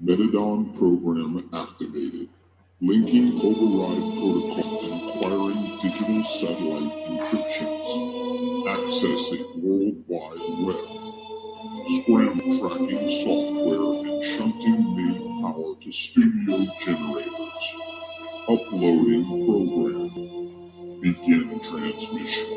Metadon program activated. Linking override protocol and acquiring digital satellite encryptions. Accessing World Wide Web. Scramble tracking software and shunting main power to studio generators. Uploading program. Begin transmission.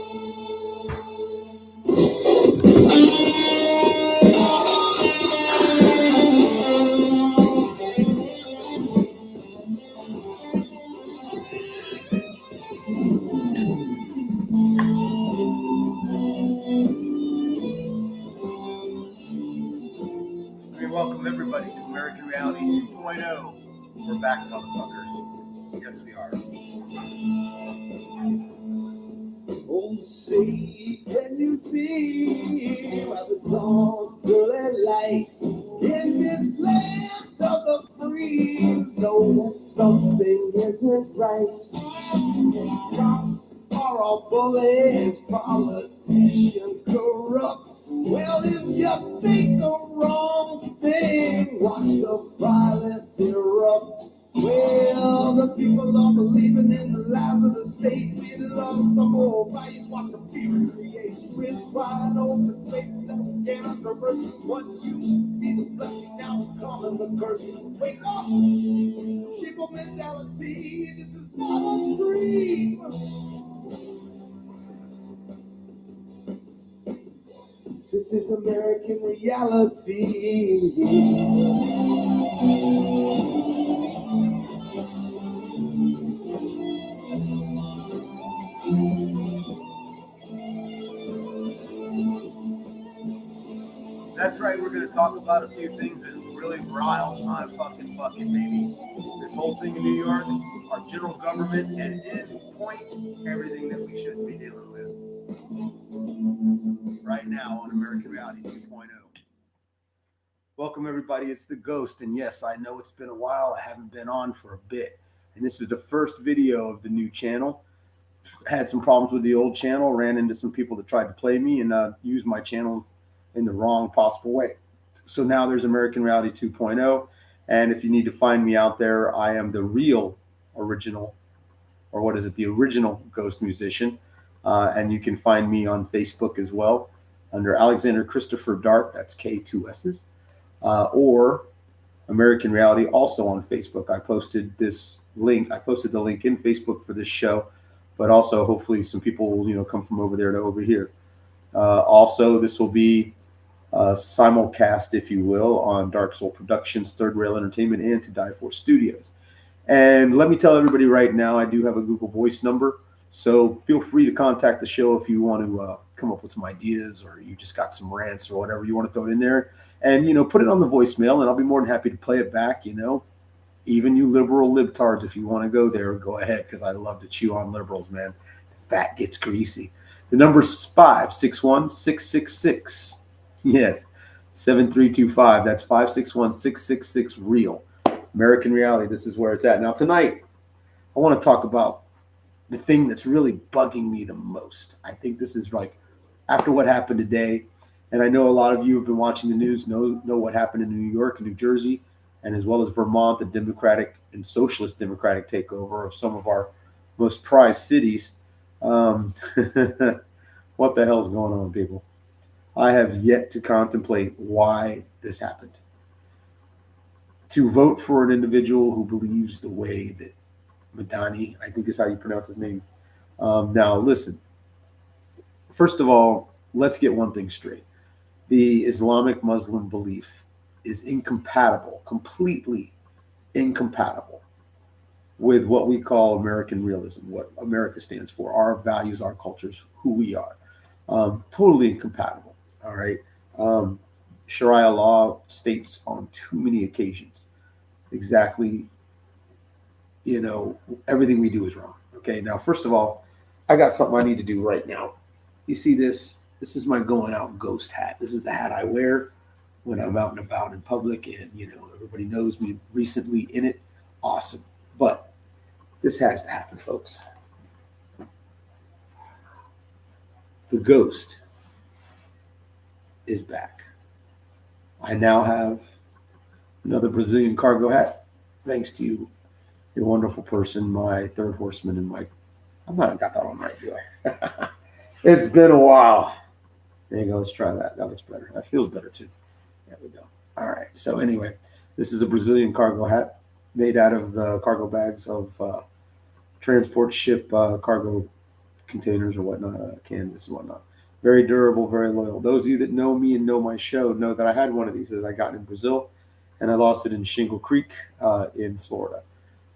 Welcome everybody to American Reality 2.0. We're back, motherfuckers. Yes, we are. Oh, say, can you see by the dawn's early light in this land of the free? Know that something isn't right. Cops are all bullies, politicians corrupt. Well, if you think the wrong thing, watch the violence erupt. Well, the people are believing in the lies of the state. We lost the moral values, watch the fear creates with wide open spaces that we can't underverse. What used to be the blessing now calling the curse. Wake up, sheeple mentality. This is not a dream. This is American reality. That's right, we're going to talk about a few things that really riled my fucking bucket, baby. This whole thing in New York, our general government, and in point, everything that we should be dealing with right now on American Reality 2.0. Welcome, everybody. It's the Ghost, and yes, I know it's been a while. I haven't been on for a bit, and this is the first video of the new channel. I had some problems with the old channel, ran into some people that tried to play me and use my channel in the wrong possible way. So now there's American Reality 2.0, and if you need to find me out there, I am the real original, or what is it, the original Ghost Musician, and you can find me on Facebook as well under Alexander Christopher Dark, that's K2S's, or American Reality also on Facebook. I posted the link in Facebook for this show, but also hopefully some people will come from over there to over here. Also, this will be simulcast, if you will, on Dark Soul Productions, Third Rail Entertainment, and To Die For Studios. And let me tell everybody right now, I do have a Google Voice number, so feel free to contact the show if you want to come up with some ideas, or you just got some rants or whatever you want to throw it in there, and put it on the voicemail, and I'll be more than happy to play it back. Even you liberal libtards, if you want to go there, go ahead, because I love to chew on liberals, man. The fat gets greasy. The number's 561-666. Yes, 7325. That's 561-666-REAL. American Reality, this is where it's at. Now, tonight, I want to talk about the thing that's really bugging me the most. I think this is like after what happened today, and I know a lot of you have been watching the news, know what happened in New York and New Jersey, and as well as Vermont, the Democratic and Socialist Democratic takeover of some of our most prized cities. What the hell's going on, people? I have yet to contemplate why this happened. To vote for an individual who believes the way that Madani, I think is how you pronounce his name. Now, listen. First of all, let's get one thing straight. The Islamic Muslim belief is incompatible, completely incompatible with what we call American realism, what America stands for, our values, our cultures, who we are. Totally incompatible. All right. Sharia law states on too many occasions exactly, everything we do is wrong. Okay. Now, first of all, I got something I need to do right now. You see this? This is my going out ghost hat. This is the hat I wear when I'm out and about in public, and everybody knows me recently in it. Awesome. But this has to happen, folks. The ghost is back. I now have Another Brazilian cargo hat. Thanks to you, your wonderful person, my third horseman, and my. I'm not got that on right, do I? It's been a while. There you go. Let's try that. That looks better. That feels better too. There we go. All right. So anyway, this is a Brazilian cargo hat made out of the cargo bags of transport ship cargo containers or whatnot, canvas and whatnot. Very durable, very loyal. Those of you that know me and know my show know that I had one of these that I got in Brazil, and I lost it in Shingle Creek in Florida.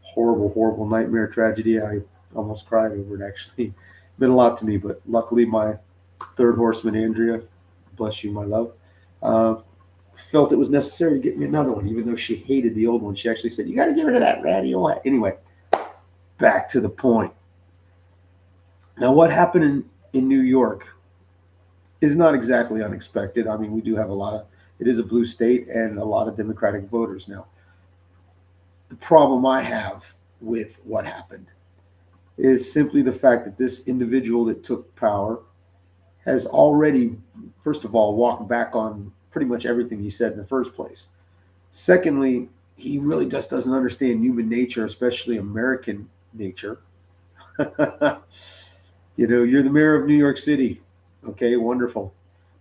Horrible, horrible nightmare tragedy. I almost cried over it. Actually, meant a lot to me, but luckily my third horseman, Andrea, bless you, my love, felt it was necessary to get me another one, even though she hated the old one. She actually said, "You got to get rid of that radio hat." Anyway, back to the point. Now, what happened in New York is not exactly unexpected. I mean, we do have it is a blue state and a lot of Democratic voters. Now, the problem I have with what happened is simply the fact that this individual that took power has already, first of all, walked back on pretty much everything he said in the first place. Secondly, he really just doesn't understand human nature, especially American nature. You're the mayor of New York City. Okay, wonderful.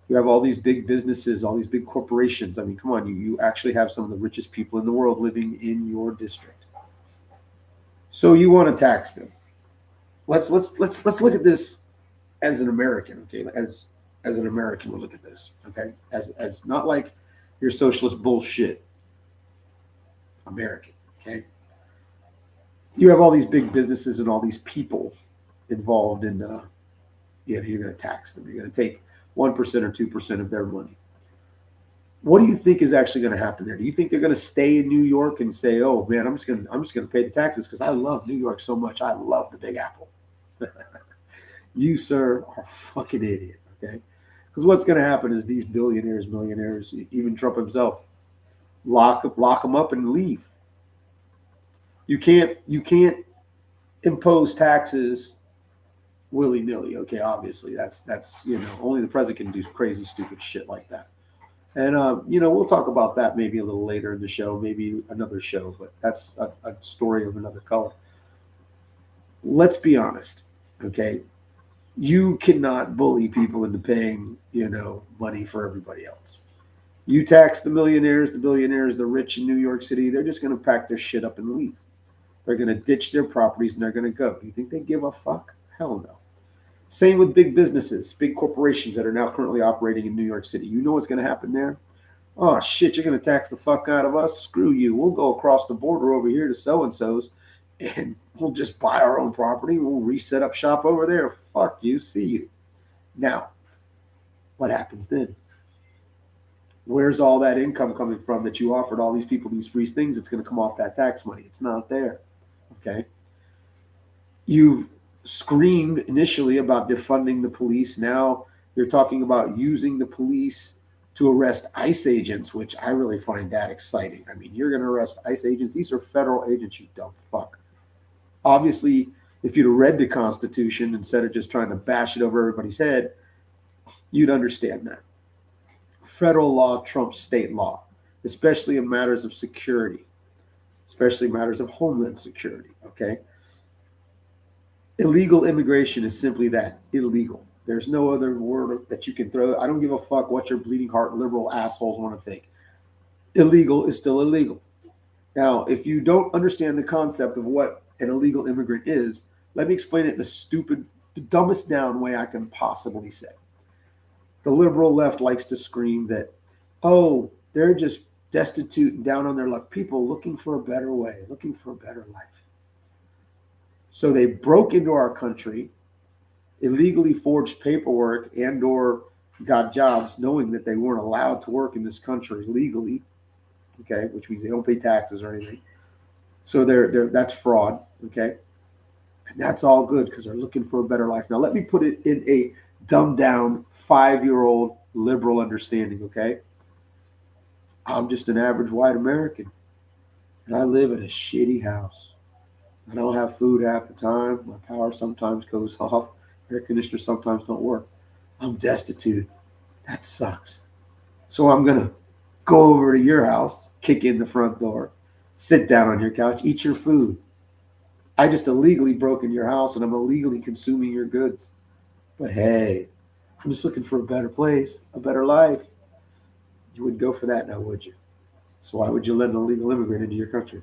You have all these big businesses, all these big corporations. I mean, come on, you actually have some of the richest people in the world living in your district. So you want to tax them. Let's look at this as an American, okay? As an American, we'll look at this, okay? As not like your socialist bullshit. American, okay? You have all these big businesses and all these people involved in you're going to tax them. You're going to take 1% or 2% of their money. What do you think is actually going to happen there? Do you think they're going to stay in New York and say, "Oh man, I'm just going to pay the taxes because I love New York so much. I love the Big Apple." You, sir, are a fucking idiot. Okay, because what's going to happen is these billionaires, millionaires, even Trump himself, lock them up and leave. You can't impose taxes willy-nilly. Okay, obviously that's only the president can do crazy stupid shit like that. And we'll talk about that maybe a little later in the show, maybe another show, but that's a story of another color. Let's be honest, okay? You cannot bully people into paying money for everybody else. You tax the millionaires, the billionaires, the rich in New York City, they're just going to pack their shit up and leave. They're going to ditch their properties and they're going to go. Do you think they give a fuck? Hell no. Same with big businesses, big corporations that are now currently operating in New York City. You know what's going to happen there? Oh, shit, you're going to tax the fuck out of us? Screw you. We'll go across the border over here to so-and-so's, and we'll just buy our own property. We'll reset up shop over there. Fuck you. See you. Now, what happens then? Where's all that income coming from that you offered all these people these free things? It's going to come off that tax money. It's not there. Okay? You've screamed initially about defunding the police. Now you're talking about using the police to arrest ICE agents, which I really find that exciting. I mean, you're going to arrest ICE agents. These are federal agents, you dumb fuck. Obviously, if you'd have read the Constitution instead of just trying to bash it over everybody's head, you'd understand that. Federal law trumps state law, especially in matters of security, especially matters of homeland security, okay? Illegal immigration is simply that, illegal. There's no other word that you can throw. I don't give a fuck what your bleeding heart liberal assholes want to think. Illegal is still illegal. Now, if you don't understand the concept of what an illegal immigrant is, let me explain it in the dumbest down way I can possibly say. The liberal left likes to scream that, oh, they're just destitute and down on their luck. People looking for a better way, looking for a better life. So they broke into our country, illegally forged paperwork and or got jobs knowing that they weren't allowed to work in this country legally, okay, which means they don't pay taxes or anything. So that's fraud, okay? And that's all good because they're looking for a better life. Now, let me put it in a dumbed down 5-year-old liberal understanding, okay? I'm just an average white American, and I live in a shitty house. I don't have food half the time. My power sometimes goes off. Air conditioners sometimes don't work. I'm destitute. That sucks. So I'm going to go over to your house, kick in the front door, sit down on your couch, eat your food. I just illegally broke in your house and I'm illegally consuming your goods. But hey, I'm just looking for a better place, a better life. You wouldn't go for that now, would you? So why would you let an illegal immigrant into your country?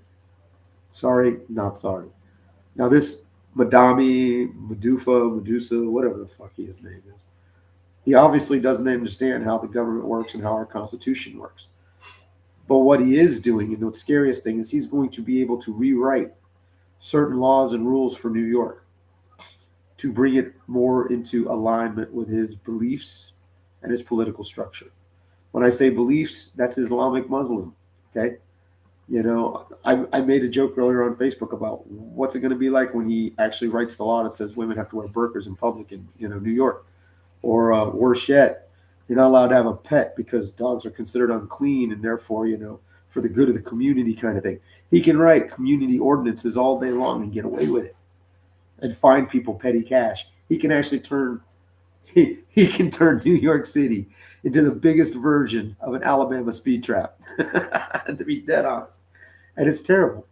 Sorry, not sorry. Now this Medusa, whatever the fuck his name is, he obviously doesn't understand how the government works and how our Constitution works. But what he is doing, and the scariest thing, is he's going to be able to rewrite certain laws and rules for New York to bring it more into alignment with his beliefs and his political structure. When I say beliefs, that's Islamic Muslim. Okay. You know, I made a joke earlier on Facebook about what's it going to be like when he actually writes the law that says women have to wear burqas in public in New York, or worse yet, you're not allowed to have a pet because dogs are considered unclean and therefore for the good of the community kind of thing. He can write community ordinances all day long and get away with it and fine people petty cash. He can actually turn New York City into the biggest version of an Alabama speed trap, to be dead honest. And it's terrible.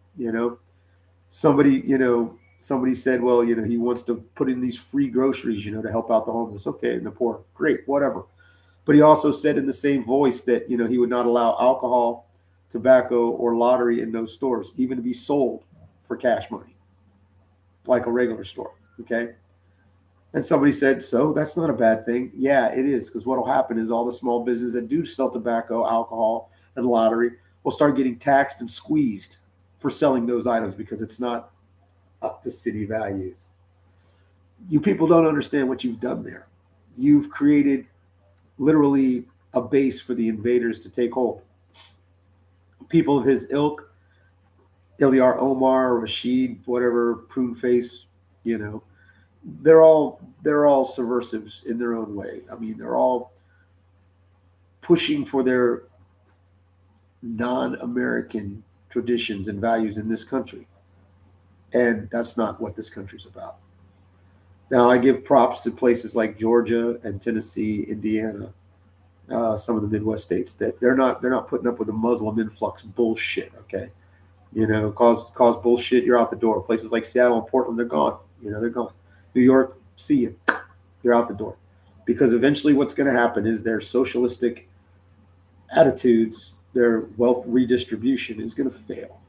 Somebody said, well, he wants to put in these free groceries, to help out the homeless. Okay, and the poor. Great, whatever. But he also said in the same voice that, he would not allow alcohol, tobacco, or lottery in those stores, even to be sold for cash money, like a regular store. Okay. And somebody said, so that's not a bad thing. Yeah, it is, because what will happen is all the small businesses that do sell tobacco, alcohol, and lottery will start getting taxed and squeezed for selling those items because it's not up to city values. You people don't understand what you've done there. You've created literally a base for the invaders to take hold. People of his ilk, Ilyar Omar, Rashid, whatever, prune face, they're all subversives in their own way. I mean, they're all pushing for their non-American traditions and values in this country. And that's not what this country's about. Now, I give props to places like Georgia and Tennessee, Indiana, some of the Midwest states, that they're not putting up with the Muslim influx bullshit. Okay, cause bullshit, you're out the door. Places like Seattle and Portland, they're gone. They're gone. New York, see you. You're out the door. Because eventually what's going to happen is their socialistic attitudes, their wealth redistribution is going to fail.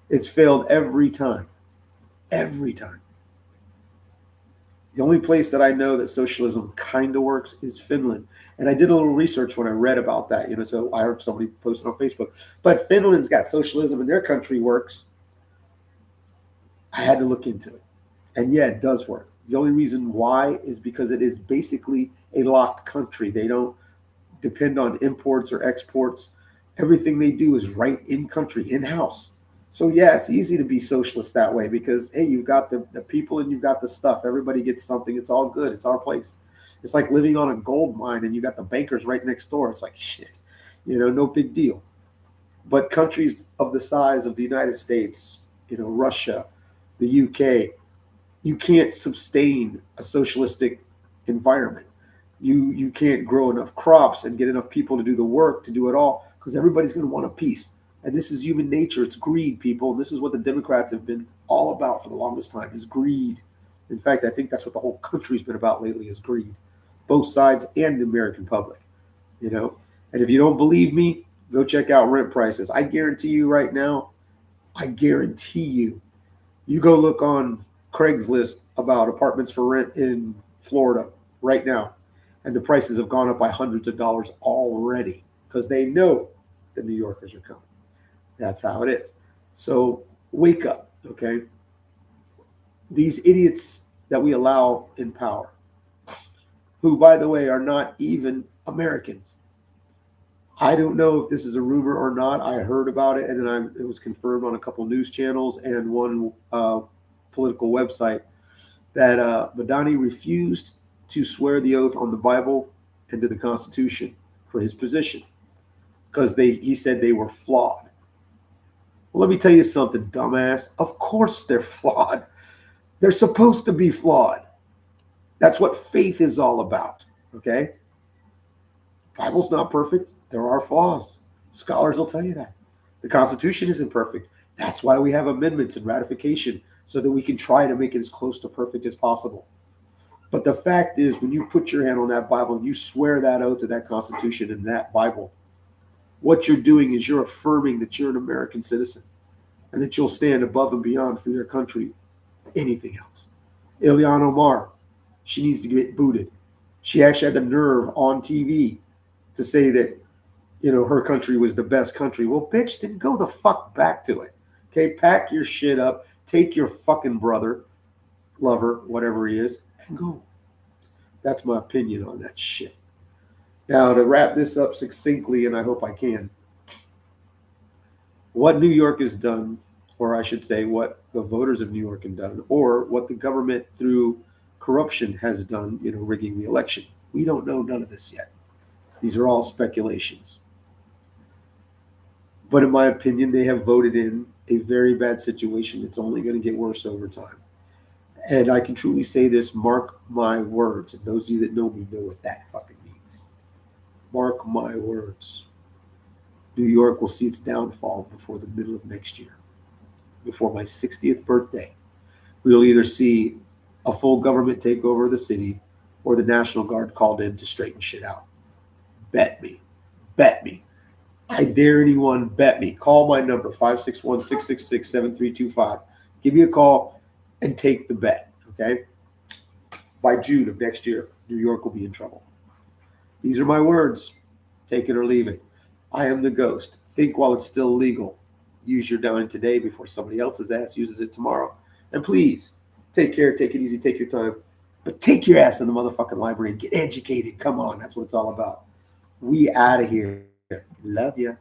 It's failed every time. Every time. The only place that I know that socialism kind of works is Finland. And I did a little research when I read about that, so I heard somebody posted on Facebook. But Finland's got socialism and their country works. I had to look into it. And yeah, it does work. The only reason why is because it is basically a locked country. They don't depend on imports or exports. Everything they do is right in country, in-house. So yeah, it's easy to be socialist that way because, hey, you've got the people and you've got the stuff. Everybody gets something. It's all good. It's our place. It's like living on a gold mine and you got the bankers right next door. It's like, shit, no big deal. But countries of the size of the United States, Russia, the UK, you can't sustain a socialistic environment. You can't grow enough crops and get enough people to do the work, to do it all, because everybody's going to want a piece. And this is human nature. It's greed, people. And this is what the Democrats have been all about for the longest time, is greed. In fact, I think that's what the whole country's been about lately, is greed. Both sides and the American public, And if you don't believe me, go check out rent prices. I guarantee you right now, you go look on Craigslist about apartments for rent in Florida right now, and the prices have gone up by hundreds of dollars already because they know the New Yorkers are coming. That's how it is. So wake up, okay? These idiots that we allow in power, who, by the way, are not even Americans. I don't know if this is a rumor or not. I heard about it, and then it was confirmed on a couple news channels and one political website that Madani refused to swear the oath on the Bible and to the Constitution for his position because he said they were flawed. Well, let me tell you something, dumbass. Of course they're flawed. They're supposed to be flawed. That's what faith is all about, okay? Bible's not perfect. There are flaws. Scholars will tell you that. The Constitution isn't perfect. That's why we have amendments and ratification, so that we can try to make it as close to perfect as possible. But the fact is, when you put your hand on that Bible and you swear that oath to that Constitution and that Bible, what you're doing is you're affirming that you're an American citizen and that you'll stand above and beyond for your country, anything else. Ilhan Omar, she needs to get booted. She actually had the nerve on TV to say that, her country was the best country. Well, bitch, then go the fuck back to it. Okay, pack your shit up, take your fucking brother, lover, whatever he is, and go. That's my opinion on that shit. Now, to wrap this up succinctly, and I hope I can, what New York has done, or I should say what the voters of New York have done, or what the government through corruption has done, rigging the election. We don't know none of this yet. These are all speculations. But in my opinion, they have voted in a very bad situation that's only going to get worse over time. And I can truly say this, mark my words. And those of you that know me know what that fucking means. Mark my words. New York will see its downfall before the middle of next year. Before my 60th birthday. We will either see a full government takeover of the city or the National Guard called in to straighten shit out. Bet me. Bet me. I dare anyone bet me. Call my number, 561-666-7325. Give me a call and take the bet, okay? By June of next year, New York will be in trouble. These are my words. Take it or leave it. I am the ghost. Think while it's still legal. Use your dime today before somebody else's ass uses it tomorrow. And please, take care, take it easy, take your time. But take your ass in the motherfucking library and get educated. Come on, that's what it's all about. We out of here. Love ya.